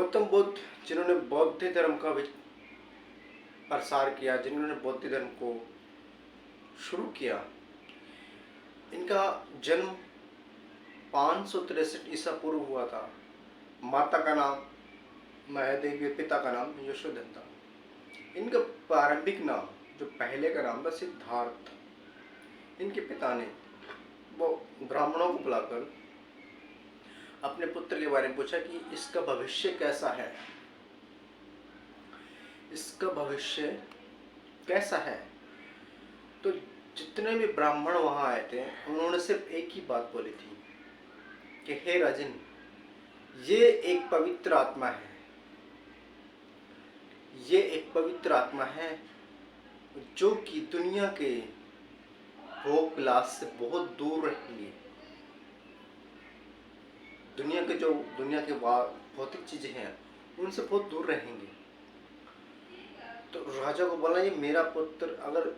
गौतम बुद्ध जिन्होंने बौद्ध धर्म का प्रसार किया, जिन्होंने बौद्ध धर्म को शुरू किया, इनका जन्म 563 ईसा पूर्व हुआ था। माता का नाम महादेवी, पिता का नाम यशोधन था। इनका प्रारंभिक नाम, जो पहले का नाम था, सिद्धार्थ। इनके पिता ने वो ब्राह्मणों को बुलाकर अपने पुत्र के बारे में पूछा कि इसका भविष्य कैसा है, इसका भविष्य कैसा है। तो जितने भी ब्राह्मण वहां आए थे उन्होंने सिर्फ एक ही बात बोली थी कि हे राजन, ये एक पवित्र आत्मा है, ये एक पवित्र आत्मा है जो कि दुनिया के भोग विलास से बहुत दूर रहेंगे। दुनिया के भौतिक चीजें हैं उनसे बहुत दूर रहेंगे। तो राजा को बोला, ये मेरा पुत्र अगर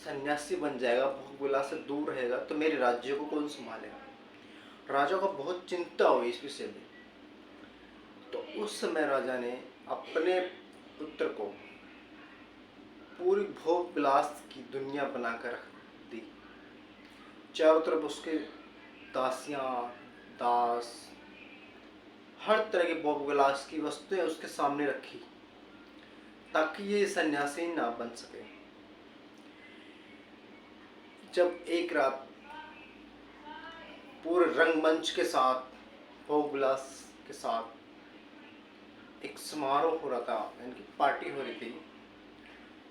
सन्यासी बन जाएगा, भोग विलास से दूर रहेगा, तो मेरे राज्य को कौन संभालेगा। राजा को बहुत चिंता हुई इस विषय में। तो उस समय राजा ने अपने पुत्र को पूरी भोग विलास की दुनिया बनाकर रख दी। चारों तरफ उसके दासियां, दास, हर तरह के भोग विलास की वस्तुएं उसके सामने रखी ताकि ये सन्यासी ना बन सके। जब एक रात पूरे रंगमंच के साथ, भोग विलास के साथ एक समारोह हो रहा था, इनकी पार्टी हो रही थी,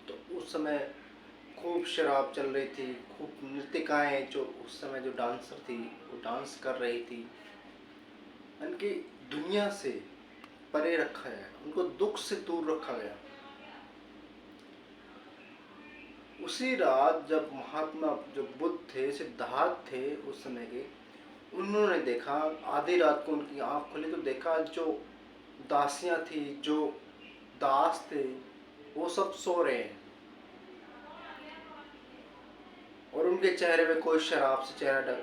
तो उस समय खूब शराब चल रही थी, खूब नृत्यकाएं, जो उस समय जो डांसर थी वो डांस कर रही थी। इनकी दुनिया से परे रखा गया, उनको दुख से दूर रखा गया। उसी रात जब महात्मा जो बुद्ध थे, सिद्धार्थ थे उस समय के, उन्होंने देखा, आधी रात को उनकी आंख खुली तो देखा जो दासियां थी, जो दास थे, वो सब सो रहे हैं और उनके चेहरे पे कोई शराब से चेहरा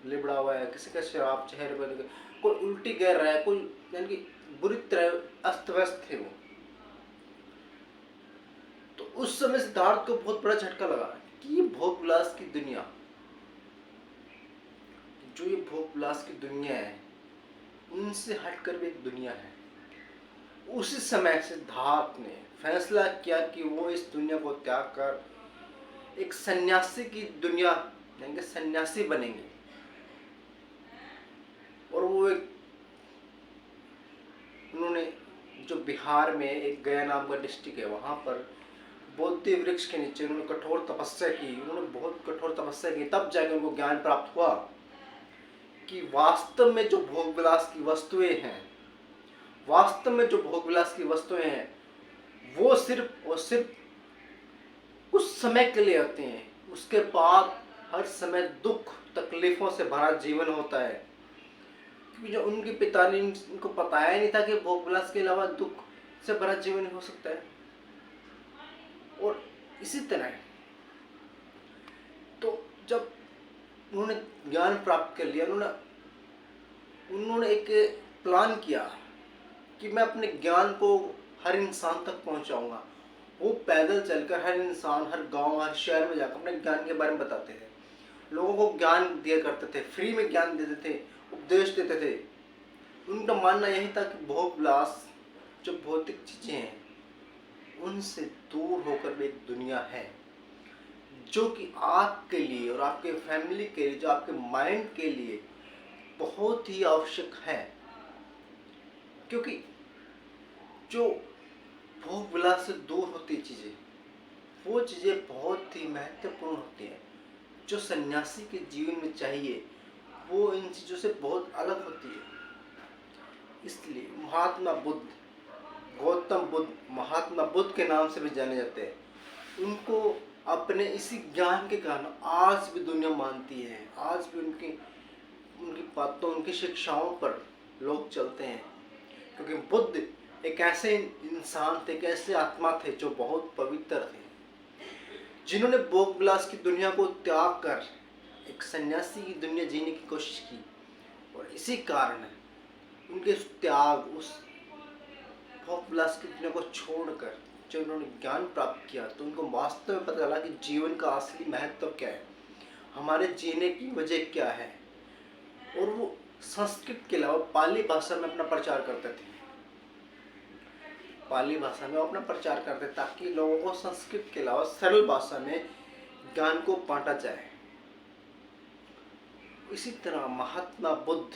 लिबड़ा हुआ है, किसी का शराब चेहरे पे, कोई उल्टी गिर रहा है, कोई यानी कि बुरी तरह अस्त व्यस्त थे वो। तो उस समय सिद्धार्थ को बहुत बड़ा झटका लगा कि ये भोग विलास की दुनिया, जो ये भोग विलास की दुनिया है, उनसे हटकर भी एक दुनिया है। उसी समय सिद्धार्थ ने फैसला किया कि वो इस दुनिया को त्याग कर एक सन्यासी की दुनिया, यानी कि सन्यासी बनेंगे। और वो एक, उन्होंने जो बिहार में एक गया नाम का डिस्ट्रिक्ट है, वहां पर बोधि वृक्ष के नीचे उन्होंने कठोर तपस्या की। उन्होंने बहुत कठोर तपस्या की, तब जाकर उनको ज्ञान प्राप्त हुआ कि वास्तव में जो भोग विलास की वस्तुएं हैं, वास्तव में जो भोग विलास की वस्तुएं हैं, वो सिर्फ और सिर्फ कुछ समय के लिए आते हैं। उसके बाद हर समय दुख तकलीफों से भरा जीवन होता है, क्योंकि जो उनके पिता ने इनको बताया नहीं था कि भोग विलास के अलावा दुख से भरा जीवन हो सकता है। और इसी तरह तो जब उन्होंने ज्ञान प्राप्त कर लिया, उन्होंने एक प्लान किया कि मैं अपने ज्ञान को हर इंसान तक पहुंचाऊंगा। वो पैदल चलकर हर इंसान, हर गांव, हर शहर में जाकर अपने ज्ञान के बारे में बताते थे, लोगों को ज्ञान दिया करते थे, फ्री में ज्ञान देते थे, उपदेश देते थे। उनका मानना यही था कि भोग विलास, जो भौतिक चीजें हैं, उनसे दूर होकर भी एक दुनिया है जो कि आपके लिए और आपके फैमिली के लिए, जो आपके माइंड के लिए बहुत ही आवश्यक है। क्योंकि जो भोग विलास से दूर होती चीजें, वो चीजें बहुत ही महत्वपूर्ण होती हैं। जो सन्यासी के जीवन में चाहिए वो इन चीजों से बहुत अलग होती है। इसलिए महात्मा बुद्ध, गौतम बुद्ध, महात्मा बुद्ध के नाम से भी जाने जाते हैं। उनको अपने इसी ज्ञान के कारण आज भी दुनिया मानती है। आज भी उनकी बातों, उनकी शिक्षाओं पर लोग चलते हैं, क्योंकि बुद्ध एक ऐसे इंसान थे, एक ऐसे आत्मा थे जो बहुत पवित्र थे, जिन्होंने भोग विलास की दुनिया को त्याग कर एक सन्यासी की दुनिया जीने की कोशिश की। और इसी कारण उनके उस त्याग, उस भोग विलास की दुनिया को छोड़कर जब उन्होंने ज्ञान प्राप्त किया तो उनको वास्तव में पता चला कि जीवन का असली महत्व क्या है, हमारे जीने की वजह क्या है। और वो संस्कृत के अलावा पाली भाषा में अपना प्रचार करते थे, पाली भाषा में वो अपना प्रचार करते ताकि लोगों को संस्कृत के अलावा सरल भाषा में ज्ञान को बांटा जाए। इसी तरह महात्मा बुद्ध,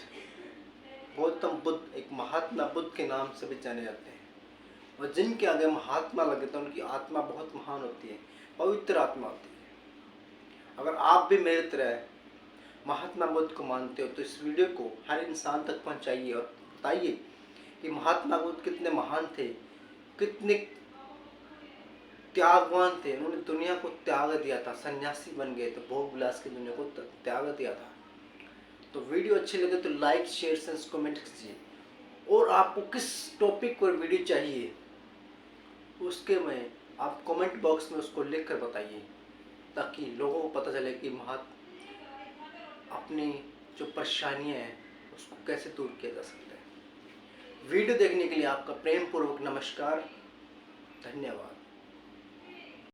गौतम बुद्ध एक महात्मा बुद्ध के नाम से भी जाने जाते हैं, और जिनके आगे महात्मा लगे तो उनकी आत्मा बहुत महान होती है, पवित्र आत्मा होती है। अगर आप भी मेरी तरह महात्मा बुद्ध को मानते हो तो इस वीडियो को हर इंसान तक पहुंचाइए और बताइए कि महात्मा बुद्ध कितने महान थे, कितने त्यागवान थे। उन्होंने दुनिया को त्याग दिया था, सन्यासी बन गए थे, भोग विलास की दुनिया को त्याग दिया था। तो वीडियो अच्छी लगे तो लाइक शेयर एंड कमेंट कीजिए, और आपको किस टॉपिक पर वीडियो चाहिए उसके में आप कमेंट बॉक्स में उसको लिख कर बताइए, ताकि लोगों को पता चले कि अपनी जो परेशानियां हैं उसको कैसे दूर किया जा सकता है। वीडियो देखने के लिए आपका प्रेम पूर्वक नमस्कार, धन्यवाद।